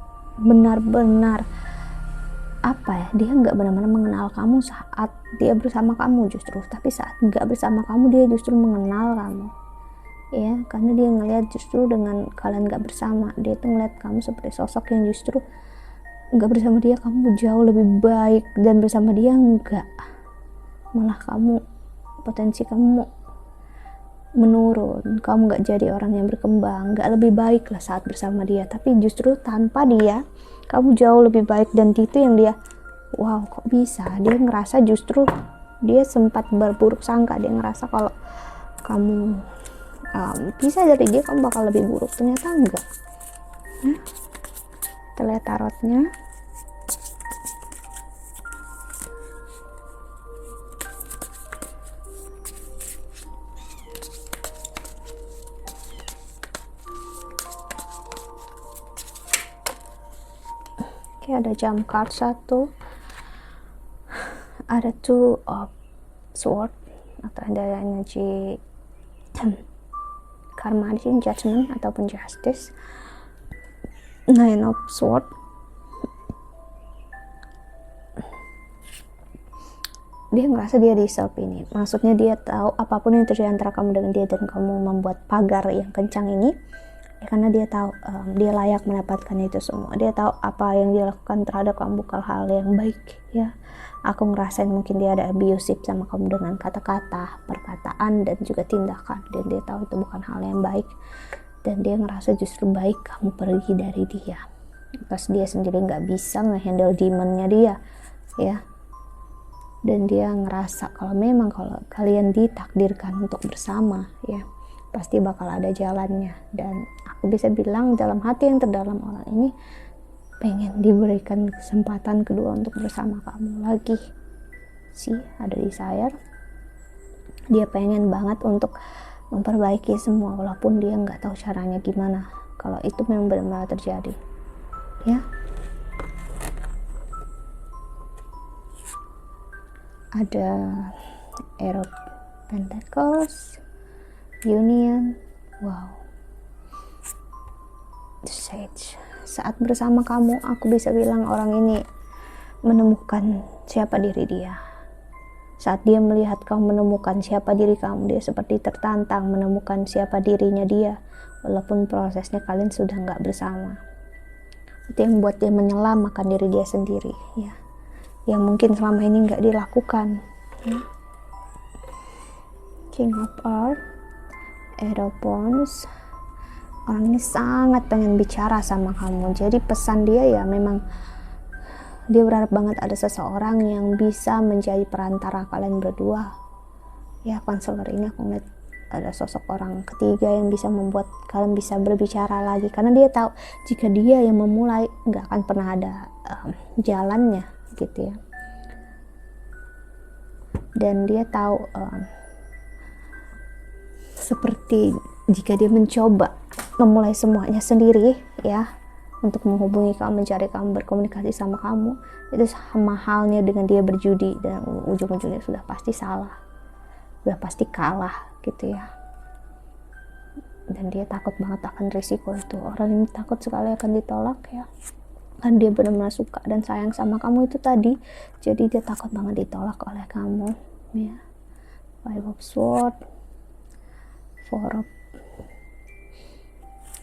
benar-benar dia nggak benar-benar mengenal kamu saat dia bersama kamu, justru tapi saat nggak bersama kamu dia justru mengenal kamu, ya, karena dia ngelihat justru dengan kalian nggak bersama, dia tuh ngeliat kamu seperti sosok yang justru nggak bersama dia kamu jauh lebih baik, dan bersama dia enggak, malah potensi kamu menurun, kamu nggak jadi orang yang berkembang, nggak lebih baik lah saat bersama dia. Tapi justru tanpa dia kamu jauh lebih baik, dan itu yang dia wow kok bisa, dia ngerasa justru dia sempat berburuk sangka, dia ngerasa kalau kamu bisa dari dia kamu bakal lebih buruk, ternyata enggak. Kita lihat tarotnya. Oke, ada jump card 1, ada 2 of sword atau ada energi karma di sini, judgment ataupun justice. Nine of sword. Dia ngerasa dia deserve ini, maksudnya dia tahu apapun yang terjadi antara kamu dengan dia dan kamu membuat pagar yang kencang ini ya, karena dia tahu dia layak mendapatkan itu semua. Dia tahu apa yang dia lakukan terhadap kamu bukan hal yang baik ya. Aku ngerasain mungkin dia ada abusive sama kamu dengan kata-kata, perkataan, dan juga tindakan, dan dia tahu itu bukan hal yang baik, dan dia ngerasa justru baik kamu pergi dari dia, pas dia sendiri nggak bisa ngehandle demonnya dia ya. Dan dia ngerasa kalau memang kalau kalian ditakdirkan untuk bersama ya, pasti bakal ada jalannya. Dan aku bisa bilang dalam hati yang terdalam orang ini pengen diberikan kesempatan kedua untuk bersama kamu lagi sih, ada desire. Dia pengen banget untuk memperbaiki semua walaupun dia nggak tahu caranya gimana, kalau itu memang benar-benar terjadi ya. Ada Air of Pentacles, Union, wow, The Sage. Saat bersama kamu, aku bisa bilang orang ini menemukan siapa diri dia. Saat dia melihat kamu menemukan siapa diri kamu, dia seperti tertantang menemukan siapa dirinya dia, walaupun prosesnya kalian sudah nggak bersama. Itu yang membuat dia menyelamatkan diri dia sendiri ya, yang mungkin selama ini nggak dilakukan ya. King of Earth, Eight of Wands. Orang ini sangat pengen bicara sama kamu, jadi pesan dia ya memang dia berharap banget ada seseorang yang bisa menjadi perantara kalian berdua ya. Konselor ini aku ngeliat ada sosok orang ketiga yang bisa membuat kalian bisa berbicara lagi, karena dia tahu jika dia yang memulai nggak akan pernah ada jalannya gitu ya. Dan dia tahu seperti jika dia mencoba memulai semuanya sendiri ya, untuk menghubungi kamu, mencari kamu, berkomunikasi sama kamu, itu sama halnya dengan dia berjudi, dan ujung-ujungnya sudah pasti salah, sudah pasti kalah gitu ya. Dan dia takut banget akan risiko itu. Orang ini takut sekali akan ditolak ya, kan dia benar-benar suka dan sayang sama kamu itu tadi, jadi dia takut banget ditolak oleh kamu ya. Five of Swords, Four of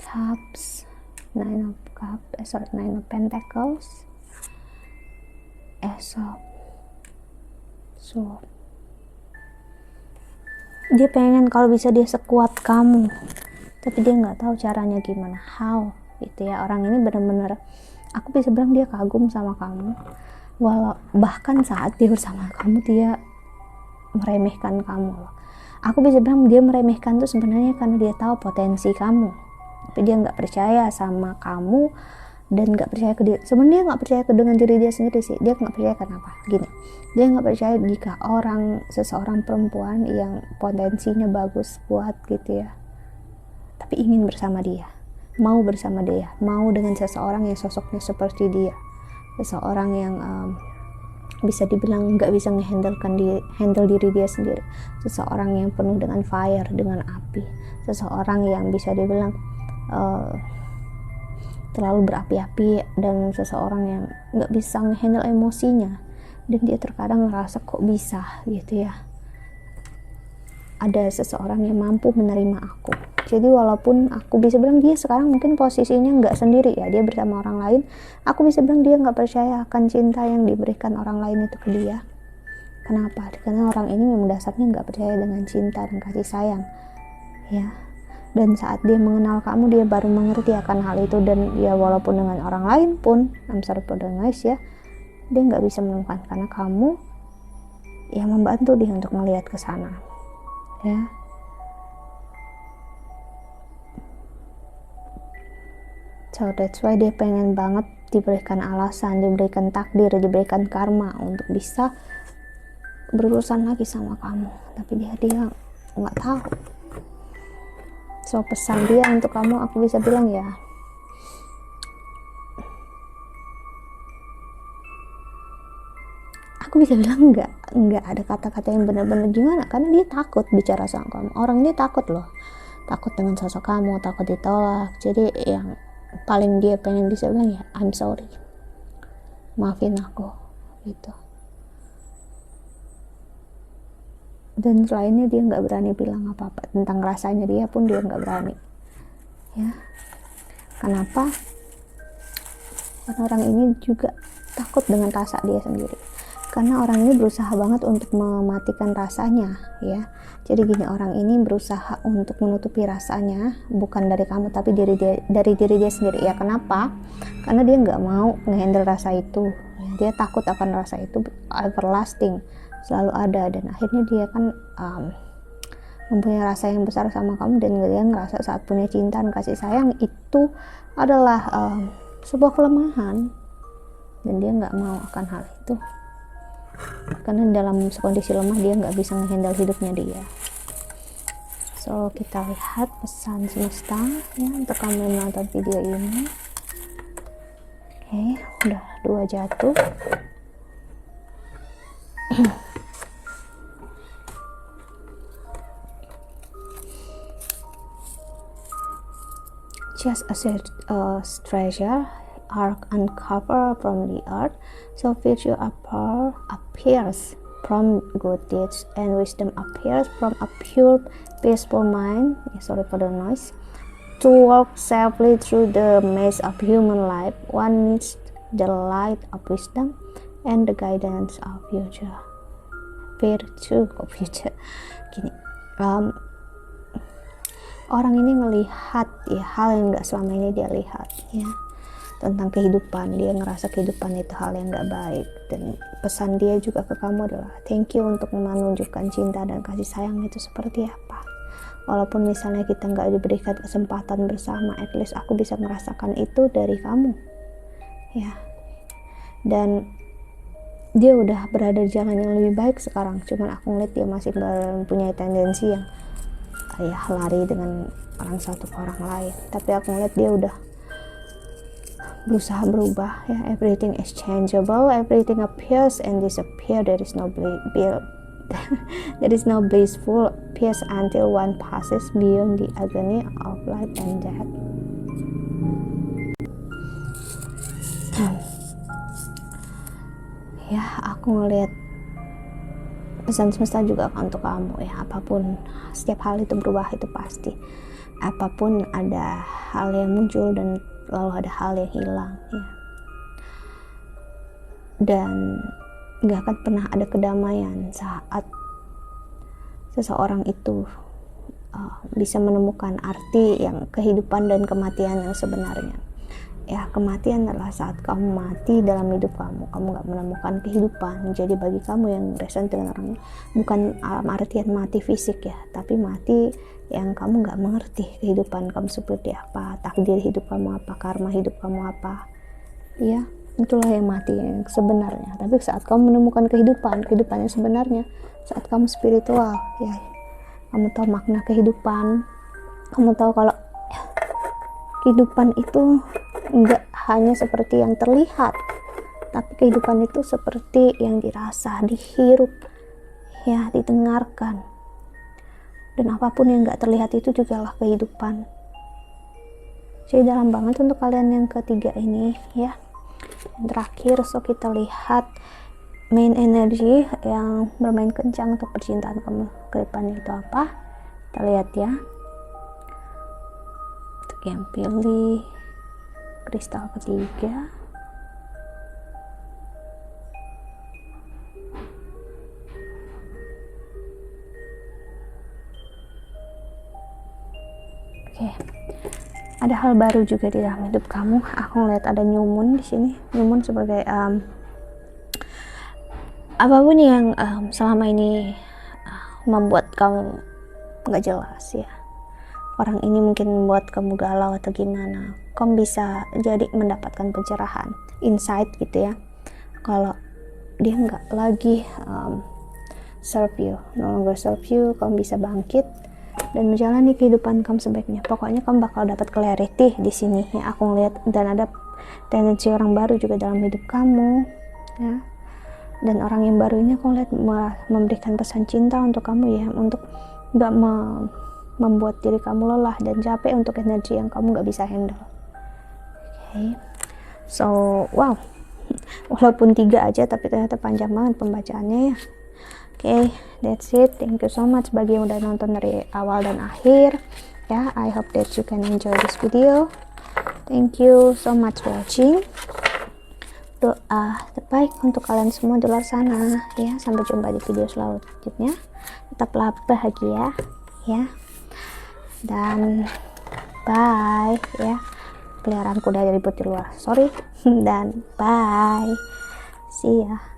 Cups, Nine of Cups, Nine of Pentacles, Ace of Swords. Dia pengen kalau bisa dia sekuat kamu, tapi dia nggak tahu caranya gimana, how gitu ya. Orang ini benar-benar aku bisa bilang dia kagum sama kamu, walau bahkan saat dia bersama kamu dia meremehkan kamu. Aku bisa bilang dia meremehkan tuh sebenarnya karena dia tahu potensi kamu, tapi dia nggak percaya sama kamu dan nggak percaya ke dia. Sebenarnya dia nggak percaya dengan diri dia sendiri sih. Dia nggak percaya kenapa gini, dia nggak percaya jika seseorang perempuan yang potensinya bagus, kuat gitu ya, tapi ingin bersama dia, mau bersama dia, mau dengan seseorang yang sosoknya seperti dia, seseorang yang bisa dibilang nggak bisa handle diri dia sendiri, seseorang yang penuh dengan fire, dengan api, seseorang yang bisa dibilang terlalu berapi-api, dan seseorang yang nggak bisa handle emosinya, dan dia terkadang ngerasa kok bisa gitu ya, ada seseorang yang mampu menerima aku. Jadi walaupun aku bisa bilang dia sekarang mungkin posisinya nggak sendiri ya, dia bersama orang lain, aku bisa bilang dia nggak percaya akan cinta yang diberikan orang lain itu ke dia. Kenapa? Karena orang ini memang dasarnya nggak percaya dengan cinta dan kasih sayang ya. Dan saat dia mengenal kamu, dia baru mengerti akan hal itu. Dan ya walaupun dengan orang lain pun, I'm sorry for the noise ya, dia nggak bisa menemukan, karena kamu yang membantu dia untuk melihat ke sana ya. So that's why dia pengen banget diberikan alasan, diberikan takdir, diberikan karma untuk bisa berurusan lagi sama kamu, tapi dia nggak tahu. So pesan dia untuk kamu, aku bisa bilang ya, aku bisa bilang nggak ada kata-kata yang benar-benar gimana, karena dia takut bicara sama kamu. Orang ini takut loh, takut dengan sosok kamu, takut ditolak. Jadi yang paling dia pengen bisa bilang ya I'm sorry, maafin aku gitu. Dan selainnya dia nggak berani bilang apa-apa tentang rasanya, dia pun dia nggak berani ya. Kenapa? Karena orang ini juga takut dengan rasa dia sendiri, karena orang ini berusaha banget untuk mematikan rasanya ya. Jadi gini, orang ini berusaha untuk menutupi rasanya, bukan dari kamu tapi dari diri dia sendiri ya. Kenapa? Karena dia nggak mau ngehandle rasa itu, dia takut akan rasa itu everlasting, selalu ada. Dan akhirnya dia kan mempunyai rasa yang besar sama kamu, dan dia ngerasa saat punya cinta dan kasih sayang itu adalah sebuah kelemahan, dan dia nggak mau akan hal itu, karena dalam kondisi lemah dia nggak bisa ngehandle hidupnya dia. So kita lihat pesan semesta ya untuk kamu menonton video ini. Oke, udah 2 jatuh. Just a treasure are uncovered from the earth, so virtue appears from good deeds, and wisdom appears from a pure, peaceful mind. Sorry for the noise. To walk safely through the maze of human life, one needs the light of wisdom and the guidance of virtue. Gini, orang ini ngelihat ya hal yang nggak selama ini dia lihat ya tentang kehidupan. Dia ngerasa kehidupan itu hal yang nggak baik, dan pesan dia juga ke kamu adalah thank you untuk menunjukkan cinta dan kasih sayang itu seperti apa. Walaupun misalnya kita nggak diberikan kesempatan bersama, at least aku bisa merasakan itu dari kamu ya. Dan dia udah berada di jalan yang lebih baik sekarang, cuman aku ngeliat dia masih mempunyai tendensi yang ya lari dengan orang satu ke orang lain. Tapi aku ngeliat dia udah berusaha berubah ya. Everything is changeable, everything appears and disappear. There is no blissful peace until one passes beyond the agony of life and death. Ya, aku ngeliat pesan semesta juga untuk kamu ya. Apapun, setiap hal itu berubah, itu pasti. Apapun ada hal yang muncul dan lalu ada hal yang hilang ya. Dan gak akan pernah ada kedamaian saat seseorang itu bisa menemukan arti yang kehidupan dan kematian yang sebenarnya ya. Kematian adalah saat kamu mati dalam hidup kamu gak menemukan kehidupan. Jadi bagi kamu yang resonate dengan orang ini, bukan artian mati fisik ya, tapi mati yang kamu gak mengerti kehidupan kamu seperti apa, takdir hidup kamu apa, karma hidup kamu apa ya. Itulah yang mati yang sebenarnya. Tapi saat kamu menemukan kehidupan yang sebenarnya, saat kamu spiritual ya, kamu tahu makna kehidupan, kamu tahu kalau kehidupan itu enggak hanya seperti yang terlihat, tapi kehidupan itu seperti yang dirasa, dihirup ya, didengarkan. Dan apapun yang enggak terlihat itu juga lah kehidupan. Jadi dalam banget untuk kalian yang ketiga ini ya. Yang terakhir, so kita lihat main energy yang bermain kencang untuk percintaan kamu ke depannya itu apa. Kita lihat ya. Untuk yang pilih kristal ketiga, oke. Ada hal baru juga di dalam hidup kamu. Aku ngeliat ada new moon di sini. New moon sebagai apapun yang selama ini membuat kamu nggak jelas ya. Orang ini mungkin membuat kamu galau atau gimana. Kamu bisa jadi mendapatkan pencerahan, insight gitu ya. Kalau dia nggak lagi serve you, no longer serve you, kamu bisa bangkit dan menjalani kehidupan kamu sebaiknya. Pokoknya kamu bakal dapat clarity di sini ya. Aku ngeliat dan ada tendensi orang baru juga dalam hidup kamu ya. Dan orang yang baru ini aku lihat memberikan pesan cinta untuk kamu ya, untuk gak membuat diri kamu lelah dan capek untuk energi yang kamu gak bisa handle. Okay. So wow, walaupun 3 aja tapi ternyata panjang banget pembacaannya ya. Okay, that's it. Thank you so much bagi yang udah nonton dari awal dan akhir ya. I hope that you can enjoy this video. Thank you so much for watching. Doa terbaik untuk kalian semua di luar sana ya. Sampai jumpa di video selanjutnya. Tetaplah bahagia ya, dan bye ya. Peliharaan kuda ribut di luar, sorry. Dan bye, see ya.